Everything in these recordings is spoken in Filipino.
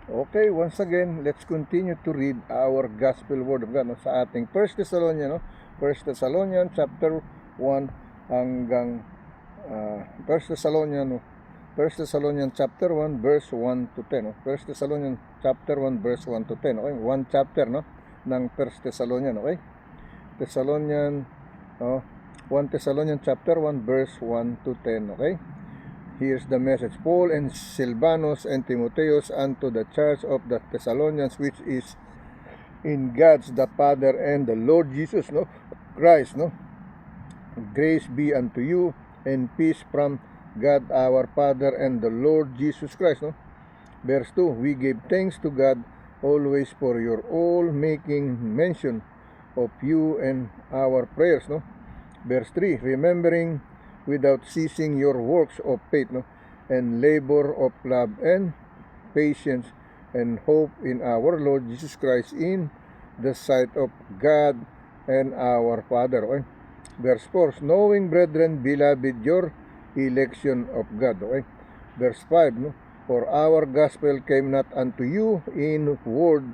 Okay, once again, let's continue to read our Gospel Word of God sa ating 1 Thessalonians, 1 Thessalonians chapter 1 hanggang 1 Thessalonians 1 Thessalonians chapter 1 verse 1 to 10. 1 Thessalonians chapter 1 verse 1 to 10. Okay, one chapter ng 1 Thessalonians, okay? Thessalonians 1 Thessalonians chapter 1 verse 1 to 10, okay? Here's the message. Paul and Silvanus and Timotheus unto the church of the Thessalonians, which is in God's the Father and the Lord Jesus Christ. Grace be unto you and peace from God our Father and the Lord Jesus Christ. Verse 2, we give thanks to God always for your all, making mention of you and our prayers. Verse 3, remembering without ceasing your works of faith and labor of love and patience and hope in our Lord Jesus Christ in the sight of God and our Father. Okay? Verse 4, knowing, brethren, beloved, your election of God. Okay? Verse 5, for our gospel came not unto you in word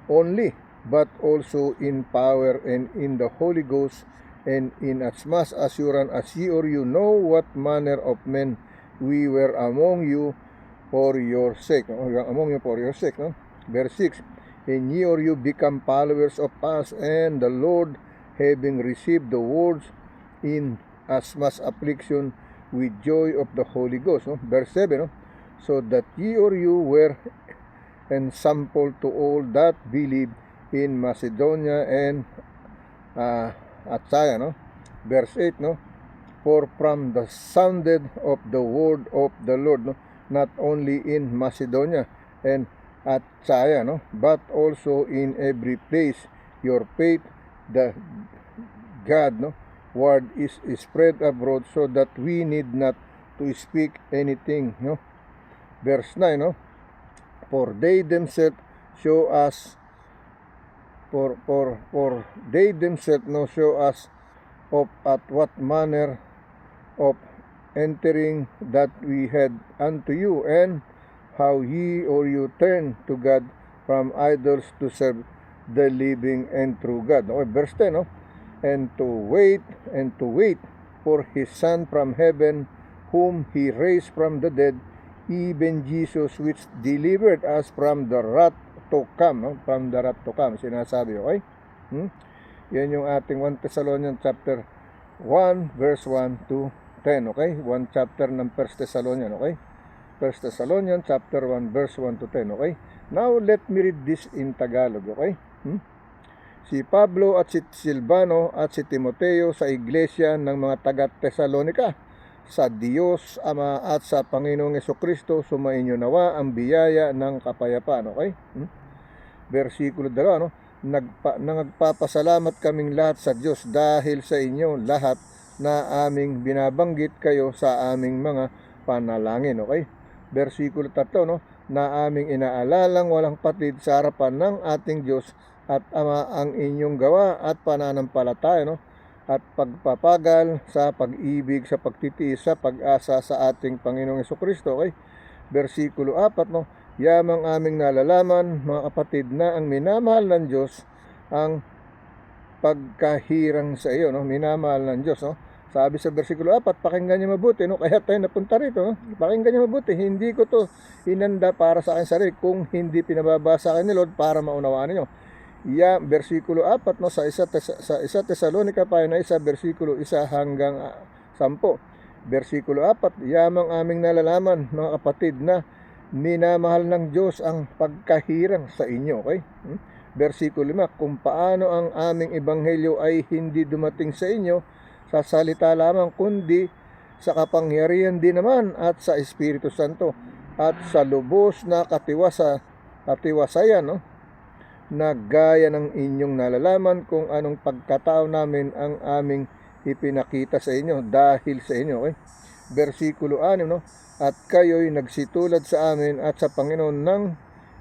only, but also in power and in the Holy Ghost, and in as much assurance as ye or you know what manner of men we were among you for your sake. Verse 6, and ye or you become followers of us and the Lord, having received the words in as much affliction with joy of the Holy Ghost. Verse 7, so that ye or you were ensample to all that believe in Macedonia and Achaia. Verse 8, for from the sounded of the word of the Lord, not only in Macedonia and Achaia, but also in every place your faith, the God, word is spread abroad, so that we need not to speak anything. Verse 9, for they themselves show us for they themselves show us of at what manner of entering that we had unto you, and how ye or you turn to God from idols to serve the living and true God. Okay, verse 10, and to wait for his Son from heaven, whom he raised from the dead, even Jesus, which delivered us from the wrath to come. From the wrath to come, sinasabi, okay? Yan yung ating 1 Thessalonians chapter 1 verse 1 to 10, okay? One chapter ng 1 Thessalonians, okay? 1 Thessalonians chapter 1 verse 1 to 10, okay? Now let me read this in Tagalog, okay? Si Pablo at si Silvano at si Timoteo sa iglesia ng mga taga Thessalonica, sa Diyos Ama at sa Panginoong Jesucristo, sumainyo nawa ang biyaya ng kapayapaan, okay? Versikulo 2, nagpapasalamat kaming lahat sa Diyos dahil sa inyo lahat na aming binabanggit kayo sa aming mga panalangin, okay? Versikulo 3, na aming inaalalang walang patid sa harapan ng ating Diyos at Ama ang inyong gawa at pananampalataya, at pagpapagal sa pag-ibig, sa pagtitiis, sa pag-asa sa ating Panginoong Jesucristo, okay? Versikulo 4, yamang aming nalalaman, mga kapatid, na ang minamahal ng Diyos ang pagkahirang sa iyo, minamahal ng Diyos, Sabi sa versikulo 4, pakinggan niyo mabuti, kaya tayo napunta rito, Pakinggan niyo mabuti, hindi ko to inanda para sa akin sarili, kung hindi pinababasa akin ni Lord para maunawaan niyo. Versikulo 4, sa isa Tesalonica pa na isa, versikulo 1 hanggang 10. Versikulo 4, yamang aming nalalaman, mga kapatid, na minamahal ng Diyos ang pagkahirang sa inyo, okay? Versikulo 5, kung paano ang aming ebanghelyo ay hindi dumating sa inyo sa salita lamang, kundi sa kapangyarihan din naman at sa Espiritu Santo, at sa lubos na katiwasayan, na gaya ng inyong nalalaman kung anong pagkatao namin ang aming ipinakita sa inyo dahil sa inyo, okay? Versikulo 6, at kayo'y nagsitulad sa amin at sa Panginoon ng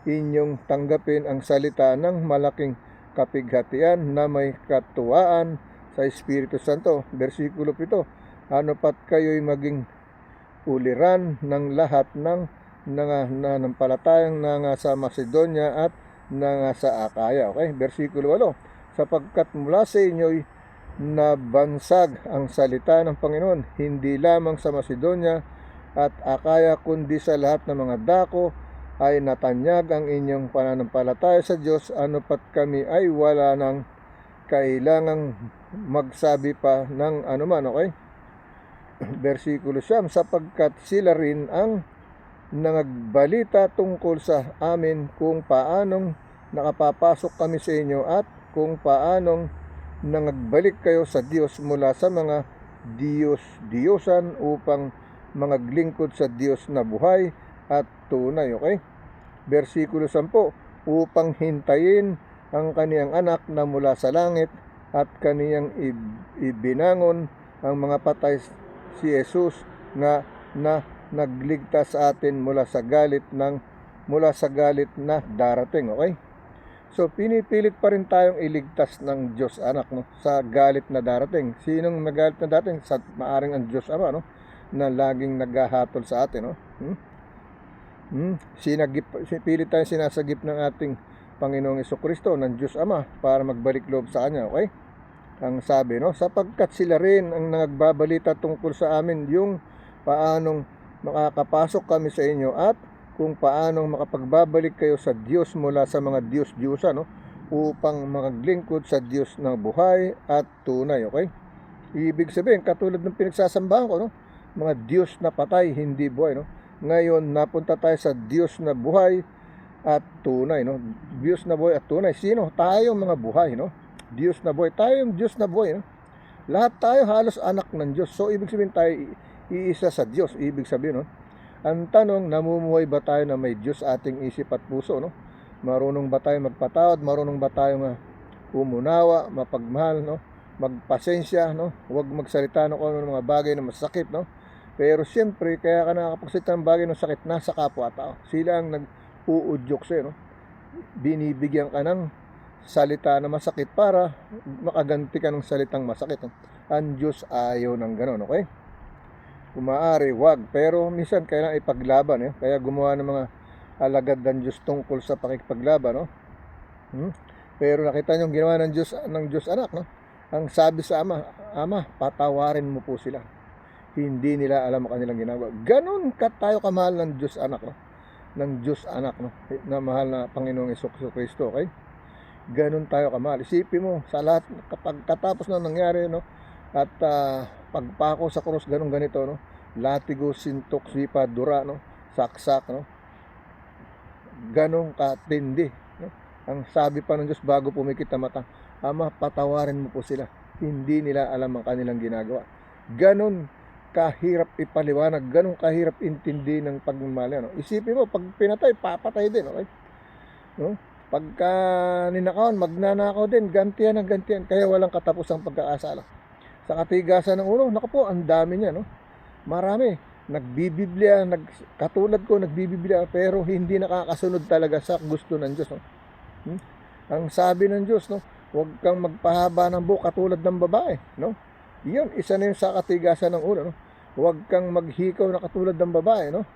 inyong tanggapin ang salita ng malaking kapighatian na may katuwaan sa Espiritu Santo. Versikulo 7, ano pat kayo'y maging uliran ng lahat ng nananampalatayang nga sa Macedonia at nga sa Akaya. Okay, versikulo 8. Sapagkat mula sa inyo'y nabansag ang salita ng Panginoon, hindi lamang sa Macedonia at Akaya, kundi sa lahat ng mga dako ay natanyag ang inyong pananampalataya sa Diyos, ano pat kami ay wala nang kailangang magsabi pa ng anuman. Okay, versikulo 9. Sapagkat sila rin ang nagbalita tungkol sa amin kung paanong nakapapasok kami sa inyo at kung paanong nangagbalik kayo sa Diyos mula sa mga Diyos-Diyosan upang mangaglingkod sa Diyos na buhay at tunay. Okay? Versikulo 10. Upang hintayin ang kaniyang anak na mula sa langit at kaniyang ibinangon ang mga patay, si Jesus na nagligtas sa atin mula sa galit na darating. Okay? So pinipilit pa rin tayong iligtas ng Diyos Anak, no, sa galit na darating. Sinong nagalit na darating? Sa maaring ang Diyos Ama, no, na laging naghahatol sa atin, no. Pilit tayong sinasagip ng ating Panginoong Jesucristo, ng Diyos Ama, para magbalik loob sa Kanya. Okay? Ang sabi, no, sapagkat sila rin ang nagbabalita tungkol sa amin yung paanong makakapasok kami sa inyo at kung paanong makapagbabalik kayo sa Diyos mula sa mga Diyos-Diyosan, no, upang maglingkod sa Diyos ng buhay at tunay. Okay? Ibig sabihin, katulad ng pinagsasambahan ko, no, mga Diyos na patay, hindi buhay, no. Ngayon, napunta tayo sa Diyos na buhay at tunay, no. Diyos na buhay at tunay. Sino? Tayo mga buhay, no. Diyos na buhay. Tayo yung Diyos na buhay, no. Lahat tayo halos anak ng Diyos. So, ibig sabihin tayo iisa sa Diyos. Ibig sabihin, no. Ang tanong, namumuhay ba tayo na may Diyos ating isip at puso, no? Marunong ba tayo magpatawad? Marunong ba tayo umunawa, mapagmahal, no? Magpasensya, no? Huwag magsalita ng mga bagay na masakit, no? Pero siyempre, kaya ka nakakapagsalita ng bagay na sakit, nasa kapwa-tao. Sila ang nag-uudyok sa'yo, no? Binibigyan ka ng salita na masakit para makaganti ka ng salitang masakit, no? Ang Diyos ayaw ng ganon, okay? Kung maaari, wag. Pero minsan kailangan ipaglaban, eh. Kaya gumawa ng mga alagad ng Diyos tungkol sa pakikipaglaban, no? Pero nakita nyo ginawa ng Diyos Anak, no? Ang sabi sa Ama, patawarin mo po sila. Hindi nila alam ang kanilang ginagawa. Ganon tayo kamahal ng Diyos Anak, no? Ng Diyos Anak, no? Na mahal na Panginoong Jesucristo, okay? Ganon tayo kamahal. Isipin mo, sa lahat, kapag katapos na nangyari, no? At pagpako sa krus, ganito, no? Latigo, sintok, sipa, dura, no? Saksak, no? Ganong katindi, no? Ang sabi pa ng Diyos bago pumikit ang mata, Ama, patawarin mo po sila. Hindi nila alam ang kanilang ginagawa. Ganon kahirap ipaliwanag, ganon kahirap intindi ng pagmamahal, no? Isipin mo, pag pinatay, papatay din, okay? No? Pagka ninakawan, magnanakaw din, gantihan ng gantihan, kaya walang katapusang pagkakasala. Sa katigasan ng ulo, naku po, ang dami niya, no? Marami, nagbibiblia, katulad ko, nagbibiblia, pero hindi nakakasunod talaga sa gusto ng Diyos, no? Ang sabi ng Diyos, no, huwag kang magpahaba ng buhok katulad ng babae, no? Iyon, isa na yun sa katigasan ng ulo, no? Huwag kang maghikaw na katulad ng babae, no?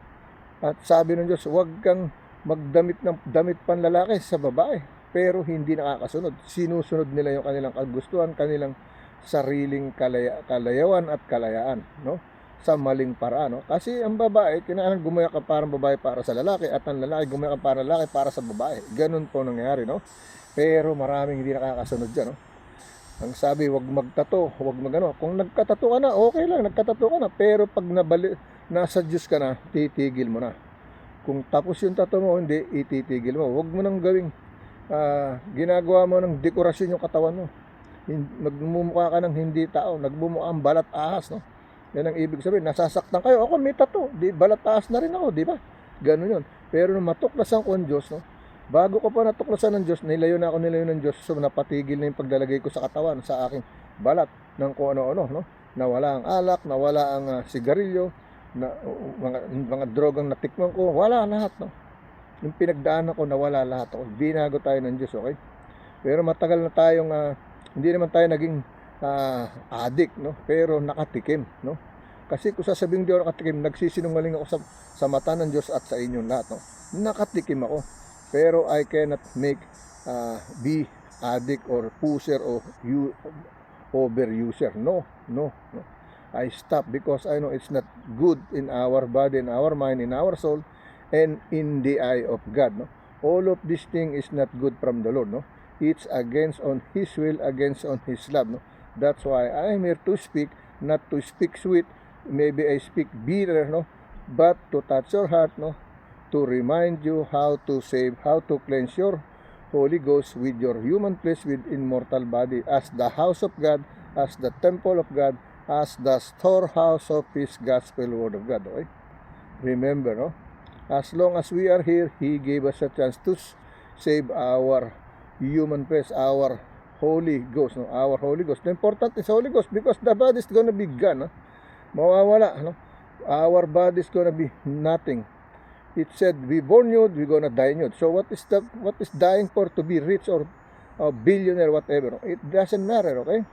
At sabi ng Diyos, huwag kang magdamit ng damit panlalaki sa babae, pero hindi nakakasunod. Sinusunod nila yung kanilang kagustuhan, kanilang sariling kalayawan at kalayaan, no? Sa maling paraan, no? Kasi ang babae, kinakailangan gumaya ka parang babae para sa lalaki, at ang lalaki gumaya ka parang lalaki para sa babae. Ganun po nangyayari, no? Pero maraming hindi nakakasunod dyan, no? Ang sabi, huwag magtato, huwag magano. Kung nagkatato ka na, okay lang, nagkatato ka na. Pero pag nasa Diyos ka na, titigil mo na. Kung tapos yung tato mo, hindi, ititigil mo. Huwag mo nang gawing ginagawa mo ng dekorasyon yung katawan mo. Nagmumukha ka ng hindi tao, nagmumukha ang balat ahas, no? Yan ang ibig sabihin, nasasaktan kayo. Ako may tato, di balat ahas na rin ako, di ba? Ganun yun. Pero nung matuklasan ko ang Diyos, no? Bago ko pa natuklasan ng Diyos, nilayo ng Diyos, so napatigil na yung paglalagay ko sa katawan, sa aking balat, ng kung ano-ano, no? Nawala ang alak, nawala ang sigarilyo, mga drogang natikman ko, wala lahat, no? Yung pinagdaanan ko, nawala lahat ako. Binago tayo ng Diyos, okay? Pero matagal na tayong hindi naman tayo naging addict, no? Pero nakatikim, no? Kasi kung sasabihin di ako nakatikim, nagsisinungaling ako sa mata ng Diyos at sa inyong lahat. No? Nakatikim ako. Pero I cannot make be addict or pusher or overuser. No. I stop because I know it's not good in our body, in our mind, in our soul, and in the eye of God. No? All of this thing is not good from the Lord. No? It's against on His will, against on His love. No? That's why I am here to speak, not to speak sweet. Maybe I speak bitter, no? But to touch your heart, no? To remind you how to save, how to cleanse your Holy Ghost with your human flesh, with immortal body, as the house of God, as the temple of God, as the storehouse of His gospel word of God. Okay? Remember, no? As long as we are here, He gave us a chance to save our human flesh, our Holy Ghost, no? Our Holy Ghost. The important is Holy Ghost because the body is gonna be gone, no? Mawawala, no? Our body is gonna be nothing. It said, we born nude, we gonna die nude. So what is dying for? To be rich or a billionaire, whatever. It doesn't matter, okay?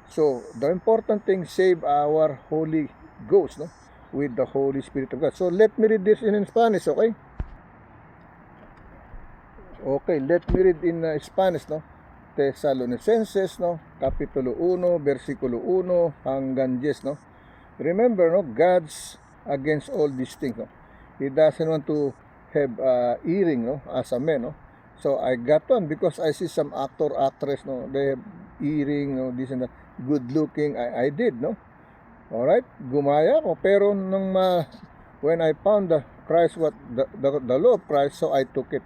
So the important thing, save our Holy Ghost, no? With the Holy Spirit of God. So let me read this in Spanish, okay? Okay, let me read in Spanish, no? Tesalonicenses, no? Kapitulo 1, versikulo 1 hanggang 10, no? Remember, no? God's against all these things, no? He doesn't want to have earring, no? As a man, no? So I got one because I see some actress, no? They have earring, no? This and that. Good looking. I did, no? Alright, gumaya ko. Pero when I found the Christ, the law of Christ, so I took it.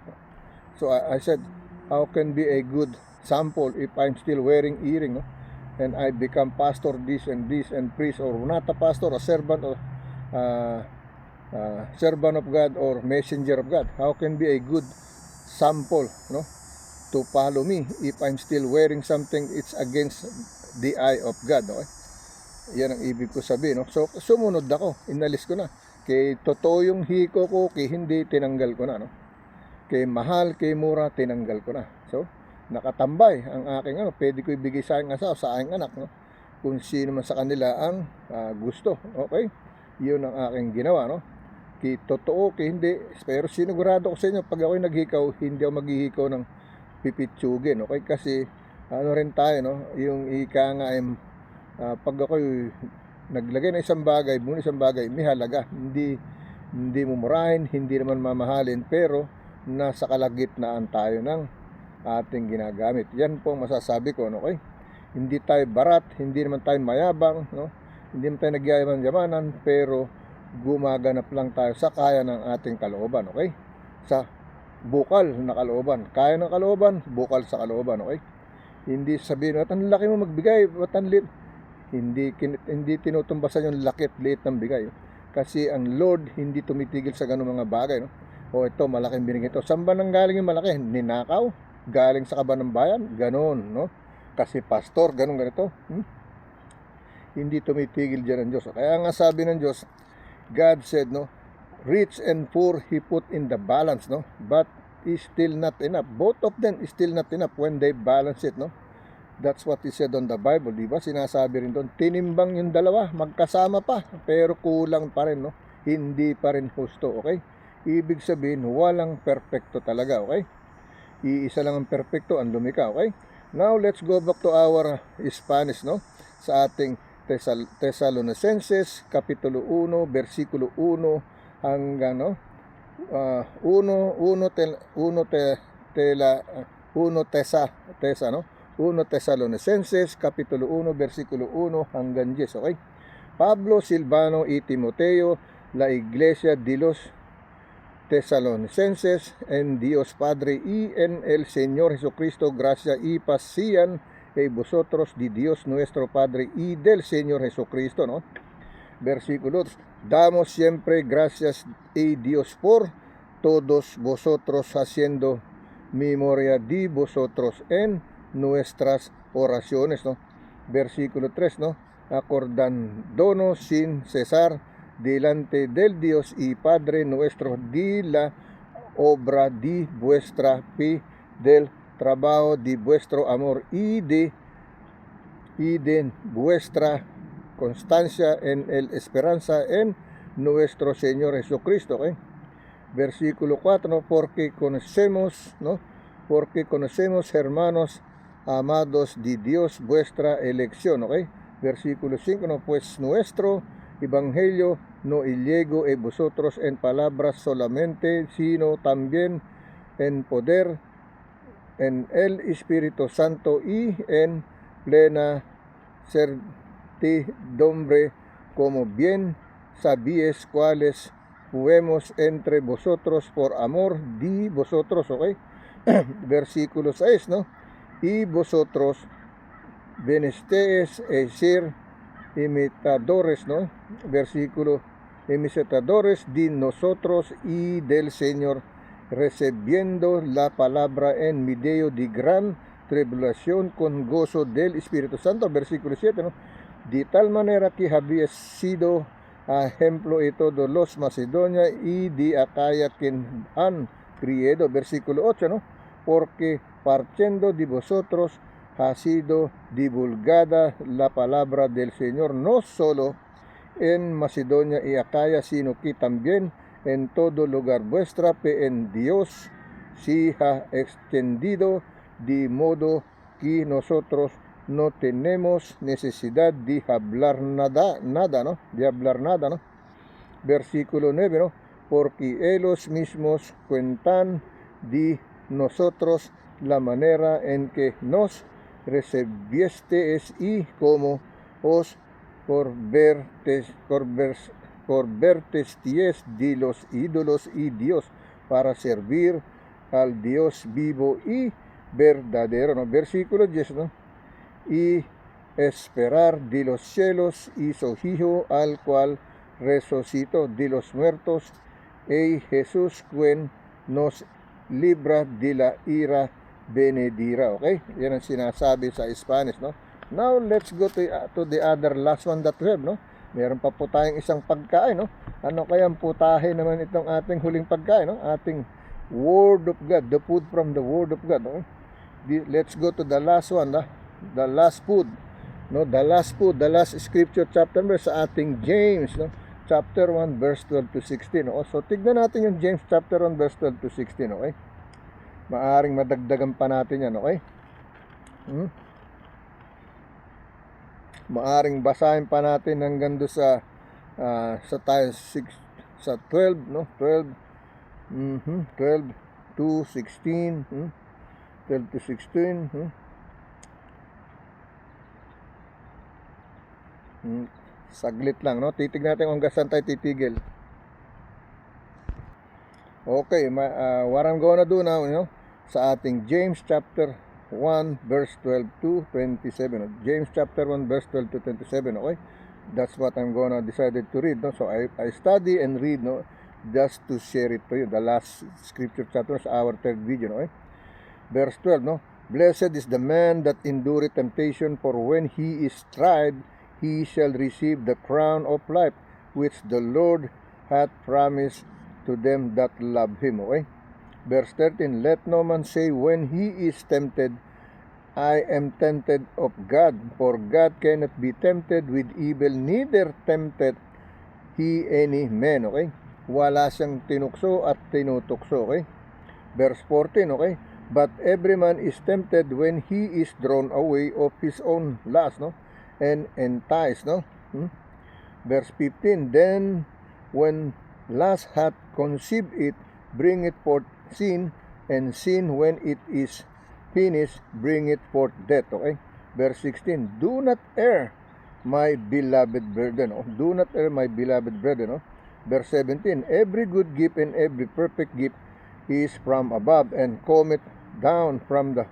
So I said, how can be a good sample if I'm still wearing earring, no? And I become pastor, this and priest, or not a pastor, a servant, or servant of God, or messenger of God. How can be a good sample, no? To follow me if I'm still wearing something it's against the eye of God, okay? Yan ang ibig ko sabihin, no? So sumunod ako, inalis ko na. Kay totoo yung hiko ko, kay hindi, tinanggal ko na, no? Kay mahal, kay mura, tinanggal ko na. So nakatambay ang aking pwede ko ibigay sa aking asawa, sa aking anak, no? Kung sino man sa kanila ang gusto, okay? Yun ang aking ginawa, no? Kay totoo, kay hindi, pero sinigurado ko sa inyo, pag ako'y naghikaw, hindi ako maghihikaw ng pipitsugin, okay? Kasi rin tayo, no? Yung ika nga ay pag ako'y naglagay ng isang bagay, muna isang bagay, may halaga. Hindi mumurahin, hindi naman mamahalin, pero nasa kalagitnaan tayo ng ating ginagamit. Yan po ang masasabi ko, no? Okay? Hindi tayo barat, hindi naman tayo mayabang, no? Hindi naman tayo nagyayaman-yamanan, pero gumaganap lang tayo sa kaya ng ating kalooban, okay? Sa bukal na kalooban. Kaya ng kalooban, bukal sa kalooban, okay? Hindi sabihin, at ang laki mo magbigay, at ang lit. Hindi tinutumbasan yung laki at liit ng bigay. Kasi ang Lord hindi tumitigil sa ganung mga bagay, no? O ito, malaking binigay ito. Saan ba nang galing yung malaki? Ninakaw? Galing sa kaban ng bayan? Ganon, no? Kasi pastor, ganun ganito. Hindi tumitigil dyan ang Diyos. Kaya nga sabi ng Diyos, God said, no, rich and poor He put in the balance, no? But is still not enough. Both of them is still not enough when they balance it, no? That's what He said on the Bible, di ba? Sinasabi rin doon, tinimbang yung dalawa, magkasama pa, pero kulang pa rin, no? Hindi pa rin husto, okay? Ibig sabihin, walang perfecto talaga, okay? Iisa lang ang perfecto, ang lumika, okay? Now, let's go back to our Spanish, no? Sa ating Tesalonicenses, Kapitulo 1, versikulo 1 hanggang, no? 1 Tesalonicenses, Kapitulo 1, versikulo 1 hanggang 10, okay? Pablo, Silvano y Timoteo, la Iglesia de los Tesalonicenses, en Dios Padre y en el Señor Jesucristo, gracia y paz sean a vosotros, de Dios nuestro Padre y del Señor Jesucristo, ¿no? Versículos, damos siempre gracias a Dios por todos vosotros, haciendo memoria de vosotros en nuestras oraciones, ¿no? Versículo 3, ¿no? Acordándonos sin cesar delante del Dios y Padre nuestro de la obra de vuestra fe, del trabajo de vuestro amor y de vuestra constancia en el esperanza en nuestro Señor Jesucristo. Okay? Versículo 4, porque conocemos, hermanos amados de Dios, vuestra elección. Okay? Versículo 5, pues nuestro evangelio no llegó a vosotros en palabras solamente, sino también en poder, en el Espíritu Santo y en plena certidumbre, como bien sabíais cuáles fuimos entre vosotros por amor de vosotros. Okay? Versículo 6, y vosotros venisteis a ser imitadores, versículo, imitadores de nosotros y del Señor, recibiendo la palabra en medio de gran tribulación con gozo del Espíritu Santo. Versículo 7, de tal manera que había sido ejemplo de todos los Macedonia y de Acaya que han creído. Versículo 8, porque partiendo de vosotros ha sido divulgada la palabra del Señor, no solo en Macedonia y Acaya, sino que también en todo lugar. Vuestra fe en Dios se ha extendido, de modo que nosotros no tenemos necesidad de hablar nada. Versículo 9, porque ellos mismos cuentan de nosotros la manera en que nos recibisteis y cómo os convertisteis de los ídolos y Dios para servir al Dios vivo y verdadero. Versículo 10, y esperar de los cielos y su Hijo, al cual resucitó de los muertos, y Jesús, quien nos libra de la ira venidera. Okay? Yan ang sinasabi sa Spanish, Now, let's go to the other last one that we have, Meron pa po tayong isang pagkain, Ano kayang putahe naman itong ating huling pagkain, Ating Word of God, the food from the Word of God, Let's go to the last one, the last food, the last scripture chapter verse sa ating James, chapter 1 verse 12 to 16. So tignan natin yung James chapter 1 verse 12 to 16, okay? Maaring madagdagan pa natin yan, okay? Maaring basahin pa natin hanggang do sa tayo 6 sa 12, 12 to 16, 12 to 16, saglit lang, titignan natin kung hanggang saan tayo titigil. Okay, what I'm gonna do now, sa ating James chapter 1 verse 12 to 27. James chapter 1 verse 12 to 27, okay? That's what I'm gonna decided to read, So I study and read, just to share it to you. The last scripture chapter sa our third video, okay? Verse 12, Blessed is the man that endureth temptation, for when he is tried, he shall receive the crown of life, which the Lord hath promised to them that love him. Okay? Verse 13, let no man say when he is tempted, I am tempted of God, for God cannot be tempted with evil, neither tempted he any man. Okay? Wala siyang tinukso at tinutukso. Okay? Verse 14, okay? But every man is tempted when he is drawn away of his own lust, and enticed, Verse 15, then when lust hath conceived, it bringeth forth sin, and sin, when it is finished, bringeth forth death. Okay? Verse 16, do not err, my beloved brethren. Do not err, my beloved brethren. Verse 17, every good gift and every perfect gift is from above, and cometh down from the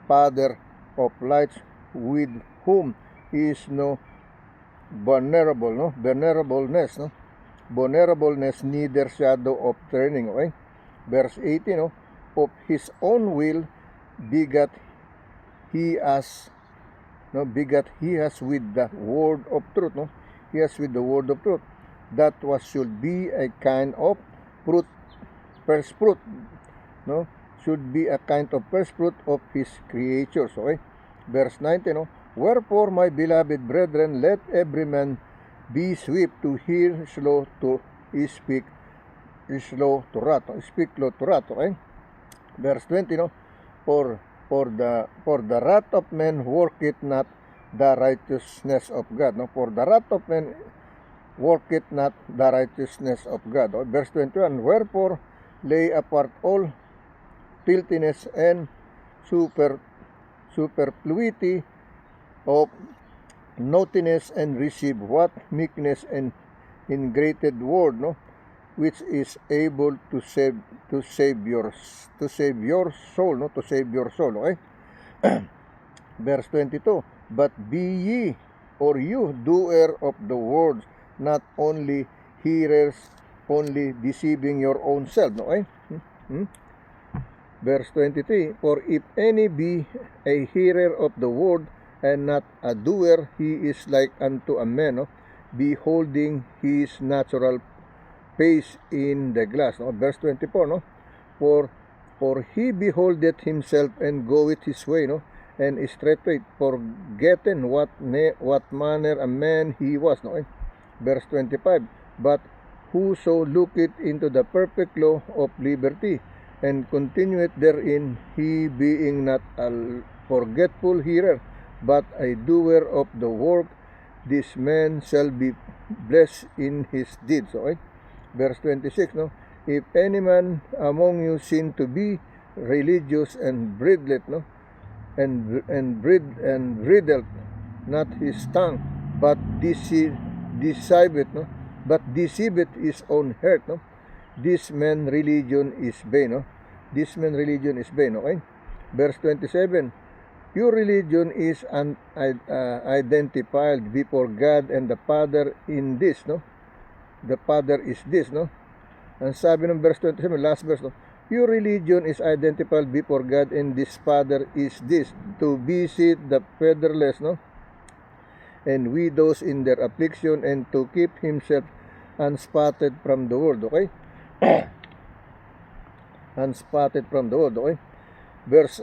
Father of lights, with whom is no vulnerableness, neither shadow of turning. Okay? Verse 18, of his own will begat he us with the word of truth, He has with the word of truth, that was should be a kind of fruit, first fruit, should be a kind of first fruit of his creatures. Okay? Verse 19, Wherefore, my beloved brethren, let every man be swift to hear, slow to speak, slow to wrath. Speak, slow to wrath, okay? Verse 20, no? For the wrath of men worketh not the righteousness of God. No? For the wrath of men worketh not the righteousness of God. No? Verse 21, wherefore lay apart all filthiness and superfluity of naughtiness, and receive what meekness and ingrated word, no, which is able to save your soul, no, to save your soul, okay? Verse 22, but be ye, or you, doer of the words, not only hearers, only deceiving your own self, no, okay? Verse 23, for if any be a hearer of the word, and not a doer, he is like unto a man, no, beholding his natural face in the glass. No? Verse 24, no? For he beholdeth himself and goeth his way, no? And straightway forgetting what manner a man he was. No? Verse 25, but whoso looketh into the perfect law of liberty, and continueth therein, he being not a forgetful hearer, but a doer of the work, this man shall be blessed in his deeds. Okay? Verse 26, no? If any man among you seem to be religious and bridleth, no? And bridleth not his tongue, but deceiveth, no? But deceiveth his own heart, no? This man religion is vain, no? This man religion is vain, okay? Verse 27, pure religion is identified before God and the Father in this, no? The Father is this, no? Ang sabi ng verse 27, last verse, no? Pure religion is identified before God and this Father is this, to visit the fatherless, no? And widows in their affliction, and to keep himself unspotted from the world, okay? Unspotted from the world, okay? Verse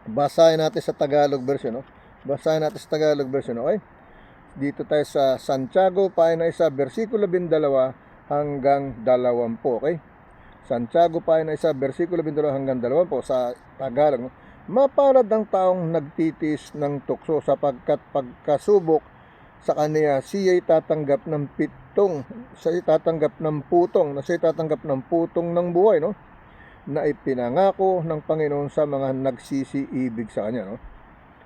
basahin natin sa Tagalog version, no? Basahin natin sa Tagalog version, okay? Dito tayo sa Santiago, pahina 1, versikulo 12 hanggang 20, okay? Santiago, pahina 1, versikulo 12 hanggang 20 sa Tagalog, no? Mapalad ang taong nagtitis ng tukso, sapagkat pagkasubok sa kaniya, siya'y tatanggap ng putong ng buhay, no? Na ipinangako ng Panginoon sa mga nagsisiibig sa kanya, no?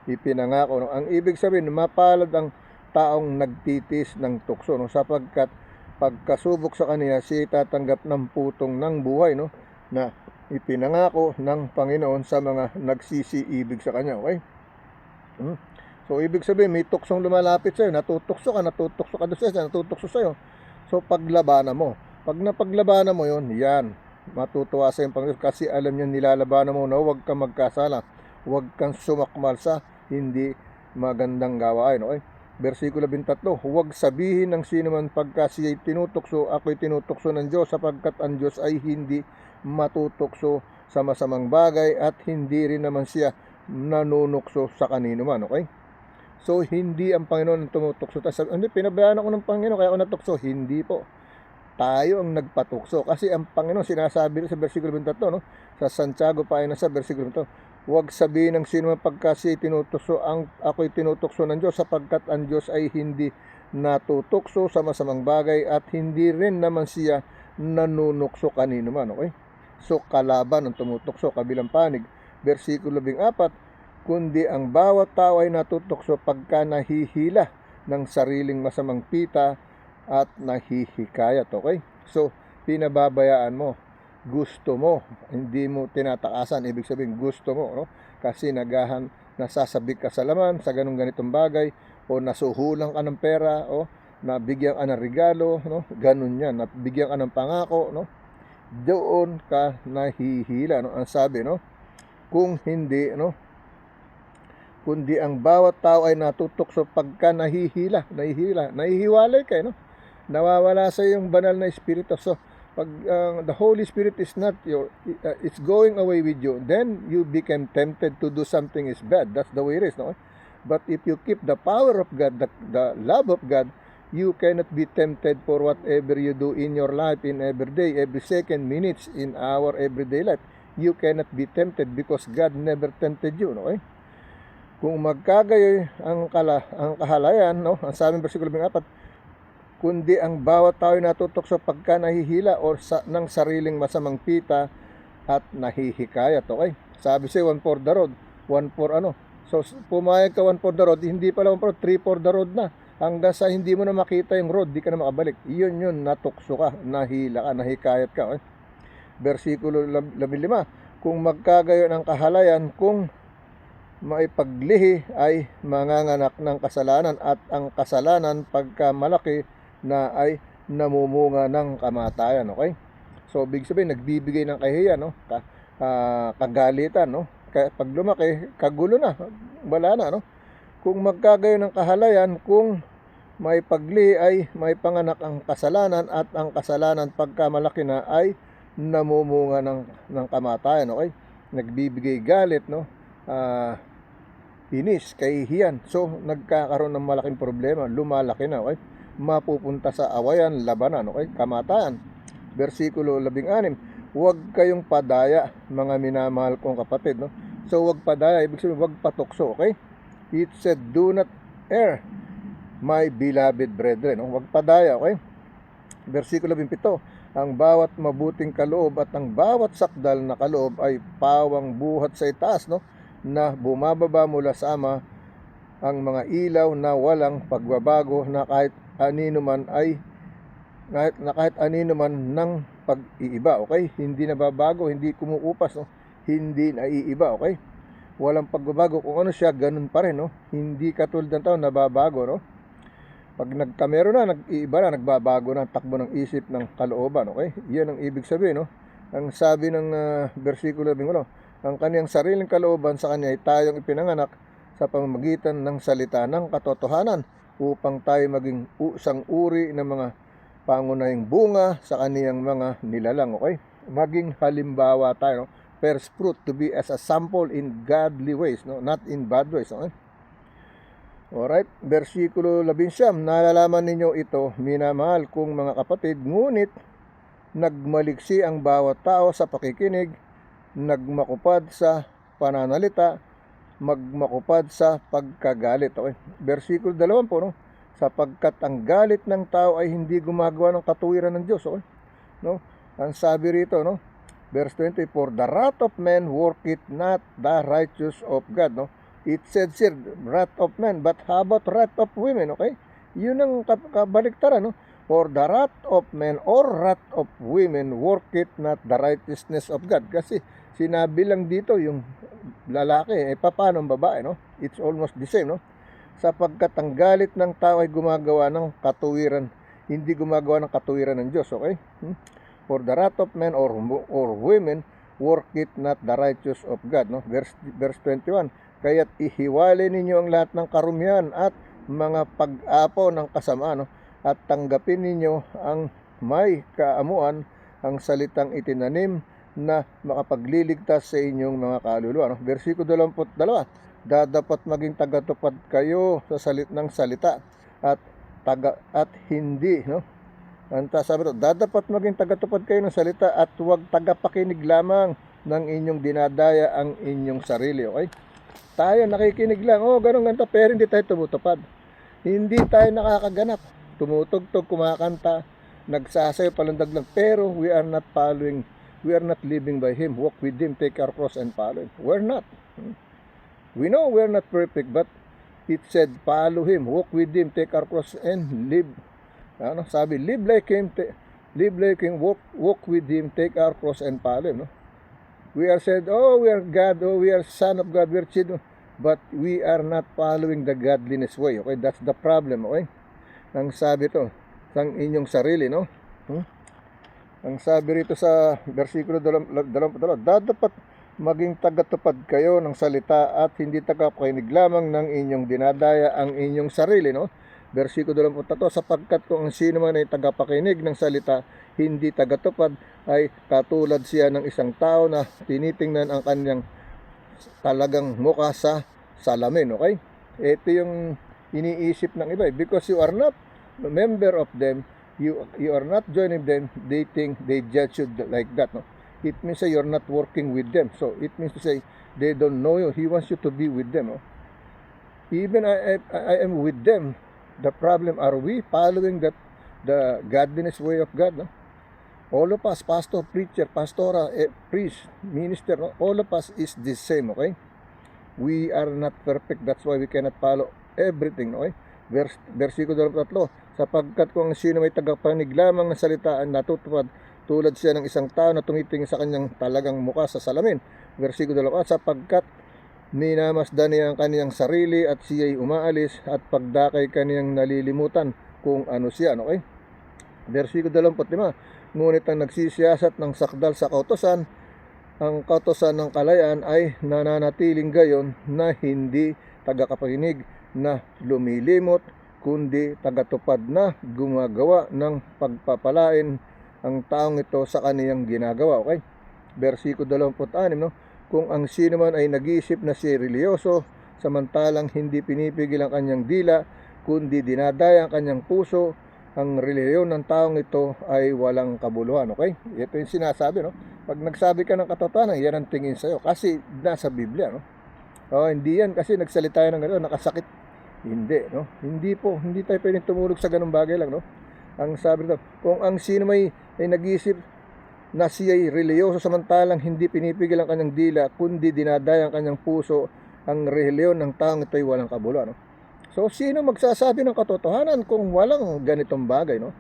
Ipinangako, no? Ang ibig sabihin, mapalad ang taong nagtitis ng tukso, no? Sapagkat pagkasubok sa kaniya, siya'y tatanggap ng putong ng buhay, no? Na ipinangako ng Panginoon sa mga nagsisiibig sa kanya, okay? So, ibig sabihin, may tuksong lumalapit sa'yo, natutokso ka doon sa'yo, natutokso sa'yo. So, paglabanan mo. Pag napaglabanan mo yon, yan, matutuwa sa yung Panginoon, kasi alam niya nilalabanan mo na huwag kang magkasala, huwag kang sumakmal sa hindi magandang gawain, okay? Versikulo 23, huwag sabihin ng sino man pagka siya'y tinutokso, ako'y tinutokso ng Diyos, sapagkat ang Diyos ay hindi matutokso sa masamang bagay, at hindi rin naman siya nanunukso sa kanino man, okay? So, hindi ang Panginoon ang tumutokso. Hindi, pinabayaan ako ng Panginoon kaya ako natukso. Hindi po. Tayo ang nagpatukso. Kasi ang Panginoon, sinasabi rin sa versikulo 23, no? Sa Santiago, pahina sa versikulo 23, huwag sabihin ng sino man pagka siya'y tinutokso, ako'y tinutokso ng Diyos, sapagkat ang Diyos ay hindi natutokso sa masamang bagay, at hindi rin naman siya nanunukso kanino man, okay? So, kalaban ang tumutokso, kabilang panig. Versikulo 14, kundi ang bawat tao ay natutokso pagka nahihila ng sariling masamang pita at nahihikayat, okay? So, pinababayaan mo, gusto mo, hindi mo tinatakasan, ibig sabihin gusto mo, no? Kasi nasasabik ka sa laman sa ganitong bagay, o nasuhulang ka ng pera, o nabigyan ka ng regalo, no? Ganun yan, nabigyan ka ng pangako, no? Doon ka nahihila, no? Ang sabi, no? Kung hindi, no? Kundi ang bawat tao ay natutokso pagka nahihiwalay kayo, no? Nawawala sa yung banal na espiritu. So, Pag the Holy Spirit is not it's going away with you, then you become tempted to do something is bad. That's the way it is, no? But if you keep the power of God, the love of God, you cannot be tempted for whatever you do in your life, in every day, every second, minutes, in our everyday life. You cannot be tempted because God never tempted you, no? Kung magkagayoy ang kahalayan, no? Ang sabi ng versikulo 4, kundi ang bawat tao natutok sa pagka nahihila or ng sariling masamang pita at nahihikayat. Okay? Sabi siya, 1 for the road. 1 for ano? So, pumayag ka 1 for the road. Hindi pala 1 for 3 for the road na. Hanggang sa hindi mo na makita yung road, di ka na makabalik. Yun, natukso ka, nahila ka, nahikayat ka. Okay? Versikulo 15, kung magkagayon ang kahalayan, kung maipaglihi ay manganganak ng kasalanan at ang kasalanan pagka malaki na ay namumunga ng kamatayan. Okay? So, big sabihin, nagbibigay ng kahiya, no? Kagalitan, no? Pag lumaki, kagulo na, wala na, no? Kung magkagayon ng kahalayan, kung may pagli ay may panganak ang kasalanan at ang kasalanan pagka malaki na ay namumunga ng kamatayan. Okay? Nagbibigay galit, no? Inis, kahihiyan. So, nagkakaroon ng malaking problema, lumalaki na. Okay? Mapupunta sa awayan, labanan, okay? Kamatayan. Versikulo 16, huwag kayong padaya, mga minamahal kong kapatid, no? So, huwag padaya, ibig sabihin, huwag patukso, okay? It said, do not err, my beloved brethren, no? Huwag padaya, okay? Versikulo 17, ang bawat mabuting kaloob at ang bawat sakdal na kaloob ay pawang buhat sa itaas, no? Na bumababa mula sa Ama, ang mga ilaw na walang pagbabago na kahit anino man ng pag-iiba, okay? Hindi nababago, hindi kumuupas, no? Hindi naiiba, okay? Walang pagbabago, kung ano siya, ganun pa rin, no? Hindi katulad ng tao nababago, no? Pag nagkamero na, nag-iiba na, nagbabago na ang takbo ng isip ng kalooban, okay? Yan ang ibig sabihin, no? Ang sabi ng versikulo 11, ang kaniyang sariling kalooban sa kanya ay tayong ipinanganak sa pamamagitan ng salita ng katotohanan upang tayo maging isang uri ng mga pangunahing bunga sa kaniyang mga nilalang, okay? Maging halimbawa tayo, no? First fruit, to be as a sample in godly ways, no? Not in bad ways, okay? Alright, versikulo 11, nalalaman ninyo ito, minamahal kong mga kapatid, ngunit nagmaliksi ang bawat tao sa pakikinig, nagmakupad sa pananalita, magmakupad sa pagkagalit. Okay? Versikulo 20, no? Sapagkat ang galit ng tao ay hindi gumagawa ng katuwiran ng Diyos. Okay? No? Ang sabi rito, no? Verse 20, for the wrath of men worketh not the righteous of God. No? It said here, wrath of men, but how about wrath of women? Okay? Yun ang kabaliktaran, no? For the wrath of men or wrath of women worketh not the righteousness of God. Kasi sinabi lang dito yung lalaki, paano ang babae, no? It's almost the same, no? Sapagkat ang galit ng tao ay gumagawa ng katuwiran, hindi gumagawa ng katuwiran ng Diyos, okay? For the wrath of men or women worketh not the righteous of God, no? Verse 21, kaya't ihiwalay ninyo ang lahat ng karumihan at mga pag-apo ng kasamaan, no? At tanggapin ninyo ang may kaamuan, ang salitang itinanim na makapagliligtas sa inyong mga kaluluwa, no? Versikulo 22, dapat maging tagatupad kayo sa ng salita at hindi, no? Sabi ito, dapat maging tagatupad kayo ng salita at huwag tagapakinig lamang ng inyong dinadaya ang inyong sarili, okay? Tayo nakikinig lang, ganun ganito, pero hindi tayo tumutupad. Hindi tayo nakakaganap. Tumutugtog, kumakanta, nagsasayo, palandaglag, pero we are not living by Him. Walk with Him, take our cross and follow Him. We're not. We know we're not perfect, but it said, follow Him, walk with Him, take our cross and live. Sabi, live like Him, walk with Him, take our cross and follow Him. No? We are said, we are God, we are son of God, we are children, but we are not following the godliness way. Okay, that's the problem, okay? Ang sabi to, ng inyong sarili, no? Ang sabi rito sa versikulo 22, dapat maging tagatupad kayo ng salita at hindi tagapakinig lamang ng inyong dinadaya ang inyong sarili, no? Versikulo 23, sapagkat kung ang sino man ay tagapakinig ng salita, hindi tagatupad, ay katulad siya ng isang tao na tinitingnan ang kanyang talagang mukha sa salamin, okay? Ito yung iniisip ng iba, because you are not a member of them, you are not joining them, they think, they judge you like that, no? It means you're not working with them, so it means to say, they don't know you, he wants you to be with them, no? Even I am with them. The problem, are we following the godliness way of God, no? All of us, pastor, preacher, pastora, priest, minister, no? All of us is the same, okay? We are not perfect, that's why we cannot follow everything, okay? Versikulo 3, sapagkat kung sino may tagapanig lamang ng salitaan, natutupad tulad siya ng isang tao na tumitingin sa kanyang talagang mukha sa salamin. Versikulo 4, sapagkat minamasdan niya ang kaniyang sarili at siya'y umaalis at pagdakay kaniyang nalilimutan kung ano siya, okay? Versikulo 25, ngunit ang nagsisiyasat ng sakdal sa kautosan, ang kautosan ng kalayaan ay nananatiling gayon na hindi tagakapakinig na lumilimot, kundi tagatupad na gumagawa ng pagpapalain ang taong ito sa kaniyang ginagawa, okay? Versikulo 26, no? Kung ang sino man ay nag-iisip na si religyoso, samantalang hindi pinipigil ang kanyang dila, kundi dinadaya ang kanyang puso, ang reliyon ng taong ito ay walang kabuluhan, okay? Ito yung sinasabi, no? Pag nagsabi ka ng katotohanan, yan ang tingin sa'yo, kasi nasa Biblia, no? Hindi yan kasi nagsalita ng gano'n, nakasakit. Hindi, no? Hindi po, hindi tayo pwedeng tumulog sa ganung bagay lang, no? Ang sabi nito, kung ang sino may ay nag-iisip na siya'y reliyoso samantalang hindi pinipigil ang kanyang dila, kundi dinadaya ang kanyang puso, ang reliyon ng taong ito ay walang kabuluhan, no? So, sino magsasabi ng katotohanan kung walang ganitong bagay, no?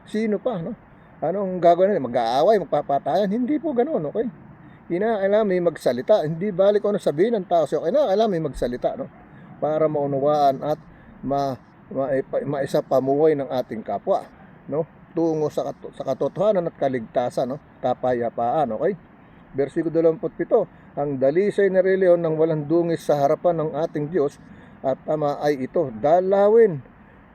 Sino pa, no? Anong gagawin nila? Mag-aaway, magpapatayan? Hindi po ganoon, okay? Kinakailangan may magsalita. Hindi balik ko ano sabihin ng tao. So, kinakailangan may magsalita, no? Para maunawaan at maisa pamuhay ng ating kapwa, no? Tungo sa katotohanan at kaligtasan, no? Kapayapaan, okay? Versikulo 27, ang dalisay na reliyon ng walang dungis sa harapan ng ating Diyos at Ama ay ito, dalawin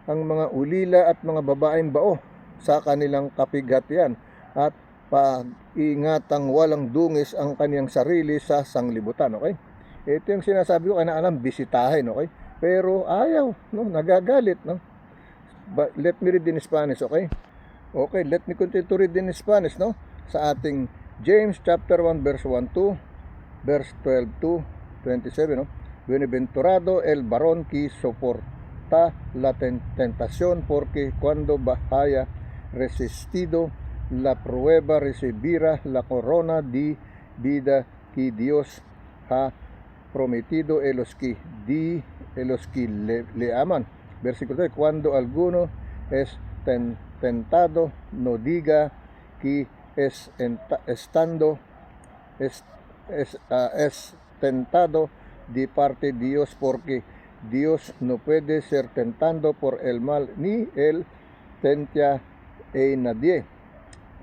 ang mga ulila at mga babaeng bao sa kanilang kapighatian at pag-ingatang walang dungis ang kaniyang sarili sa sanglibutan, okay? Ito yung sinasabi ko, kinakailangan bisitahin, okay? Pero ayaw, no? Nagagalit, no? But let me read in Spanish, okay? Okay, let me continue to read in Spanish, no? Sa ating James chapter 1 verse 1 to verse 12 to 27, no? Bienaventurado el varón que soporta la tentación, porque cuando haya resistido la prueba recibirá la corona de vida que Dios ha prometido a los que le aman. Versículo 3, cuando alguno es tentado, no diga que es tentado de parte de Dios, porque Dios no puede ser tentado por el mal, ni él tenta a nadie.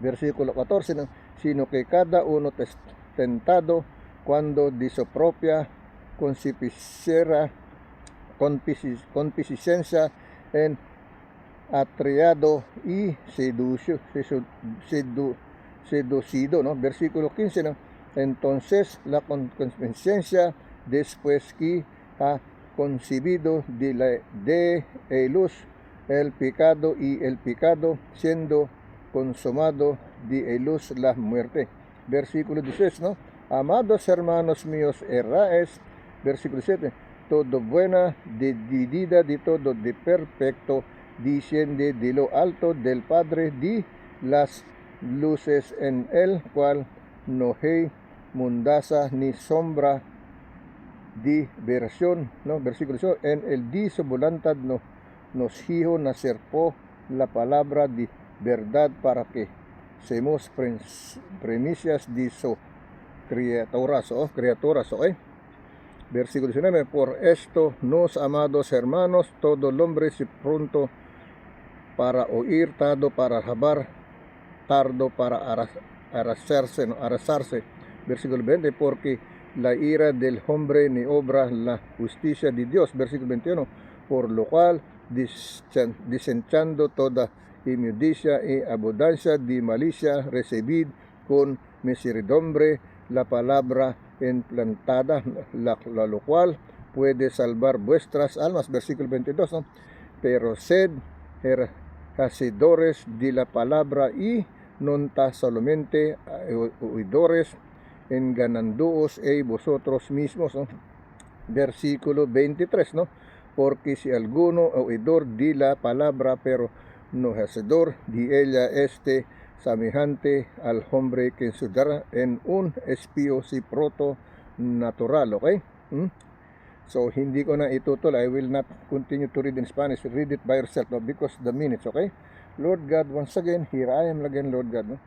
Versículo 14, ¿no? Sino que cada uno es tentado cuando de su propia concupiscencia en atriado y seducido, ¿no? Versículo 15, ¿no? Entonces la concupiscencia, después que ha concebido de luz el pecado, y el pecado siendo consumado de luz la muerte. Versículo 16, ¿no? Amados hermanos míos, erráis. Versículo 7, todo buena medida de todo de perfecto desciende de lo alto del Padre de las luces, en el cual no hay mundaza ni sombra de versión, ¿no? Versículo 8, en el de su voluntad nos hizo nacer por la palabra de verdad, para que seamos primicias de su criaturas, ¿ok? Versículo 19, por esto, nos amados hermanos, todo el hombre se pronto para oír, tardo para hablar, tardo para arrasarse. Versículo 20, porque la ira del hombre ni obra la justicia de Dios. Versículo 21, por lo cual disenchando toda inmundicia y abundancia de malicia, recibid con misericordia la palabra implantada, la lo cual puede salvar vuestras almas. Versículo 22, ¿no? Pero sed hacedores de la palabra y non ta solamente oidores, enganándoos vosotros mismos, ¿no? Versículo 23, ¿no? Porque si alguno oidor de la palabra, pero no hacedor de ella, semejante al hombre que estudiara en un espío si proto natural, okay? So, hindi ko na itutol. I will not continue to read in Spanish. Read it by yourself, no? Because the minutes, okay? Lord God, once again, here I am again, Lord God, no?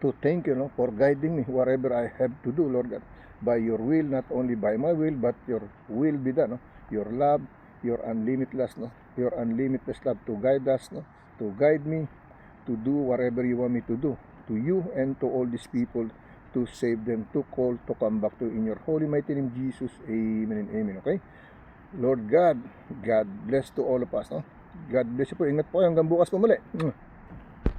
To thank you, no, for guiding me whatever I have to do, Lord God, by your will, not only by my will, but your will be done, no? Your love, your unlimited no? Your unlimited love to guide us, no? To guide me to do whatever you want me to do, to you and to all these people, to save them, to call, to come back to in your holy mighty name, Jesus. Amen and amen, okay? Lord God, God bless to all of us, no? God bless you po. Ingat po hanggang bukas po muli.